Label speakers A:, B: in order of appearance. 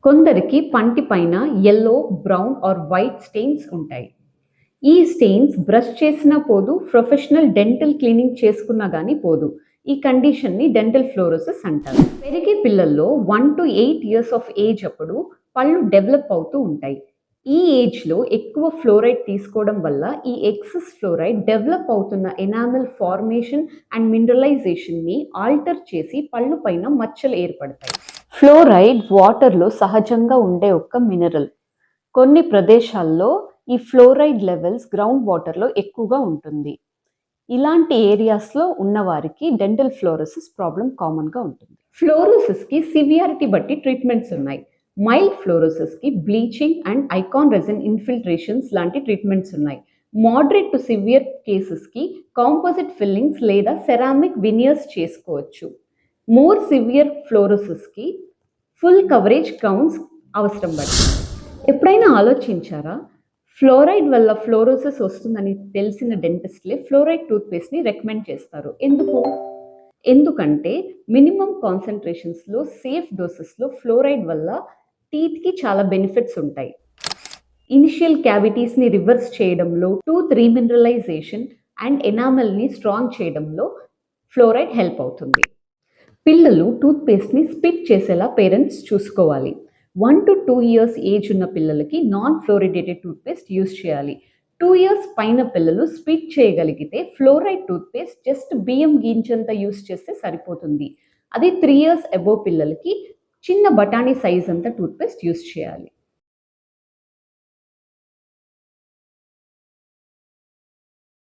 A: కొందరికి పంటి పైన yellow, brown or white stains ఉంటాయి. ఈ స్టెయిన్స్ బ్రష్ చేసినా పోదు, ప్రొఫెషనల్ డెంటల్ క్లీనింగ్ చేసుకున్నా గానీ పోదు. ఈ కండిషన్‌ని డెంటల్ ఫ్లోరోసిస్ అంటారు. పెరిగే పిల్లల్లో 1-8 ఇయర్స్ ఆఫ్ ఏజ్ అప్పుడు పళ్ళు డెవలప్ అవుతూ ఉంటాయి. ఈ ఏజ్‌లో ఎక్కువ ఫ్లోరైడ్ తీసుకోవడం వల్ల ఈ ఎక్సెస్ ఫ్లోరైడ్ డెవలప్ అవుతున్న ఎనామెల్ ఫార్మేషన్ అండ్ మినరలైజేషన్‌ని ఆల్టర్ చేసి పళ్ళు పైన మచ్చలు ఏర్పడతాయి. ఫ్లోరైడ్ వాటర్‌లో సహజంగా ఉండే ఒక మినరల్. కొన్ని ప్రదేశాల్లో ఈ ఫ్లోరైడ్ లెవెల్స్ గ్రౌండ్ వాటర్‌లో ఎక్కువగా ఉంటుంది. ఇలాంటి ఏరియాస్‌లో ఉన్నవారికి డెంటల్ ఫ్లోరోసిస్ ప్రాబ్లమ్ కామన్‌గా ఉంటుంది. ఫ్లోరోసిస్‌కి సివియారిటీ బట్టి ట్రీట్మెంట్స్ ఉన్నాయి. మైల్డ్ ఫ్లోరోసిస్‌కి bleaching and icon resin infiltrations లాంటి ట్రీట్మెంట్స్ ఉన్నాయి. మోడరేట్ టు సివియర్ కేసెస్‌కి కాంపోజిట్ ఫిల్లింగ్స్ లేదా సెరామిక్ వినియర్స్ చేసుకోవచ్చు. మోర్ సివియర్ ఫ్లోరోసిస్‌కి ఫుల్ కవరేజ్ క్రౌన్స్ అవసరం పడుతుంది. ఎప్పుడైనా ఆలోచించారా? ఫ్లోరైడ్ వల్ల ఫ్లోరోసిస్ వస్తుందని తెలిసిన డెంటిస్ట్‌లే ఫ్లోరైడ్ టూత్‌పేస్ట్‌ని రికమెండ్ చేస్తారు. ఎందుకంటే మినిమమ్ కాన్సంట్రేషన్స్‌లో సేఫ్ డోసెస్‌లో ఫ్లోరైడ్ వల్ల టీత్‌కి చాలా బెనిఫిట్స్ ఉంటాయి. ఇనిషియల్ క్యావిటీస్‌ని రివర్స్ చేయడంలో, టూత్ రీమినరలైజేషన్ అండ్ ఎనామెల్‌ని స్ట్రాంగ్ చేయడంలో ఫ్లోరైడ్ హెల్ప్ అవుతుంది. పిల్లలు టూత్‌పేస్ట్‌ని స్పిట్ చేసేలా పేరెంట్స్ చూసుకోవాలి. 1-2 ఇయర్స్ ఏజ్ ఉన్న పిల్లలకి నాన్ ఫ్లోరిడేటెడ్ టూత్‌పేస్ట్ యూజ్ చేయాలి. 2 ఇయర్స్ పైన పిల్లలు స్పిట్ చేయగలిగితే ఫ్లోరైడ్ టూత్‌పేస్ట్ జస్ట్ బియ్యం గింజంత యూజ్ చేస్తే సరిపోతుంది. అదే 3 ఇయర్స్ అబోవ్ పిల్లలకి చిన్న బఠానీ సైజ్ అంత టూత్‌పేస్ట్ యూజ్ చేయాలి.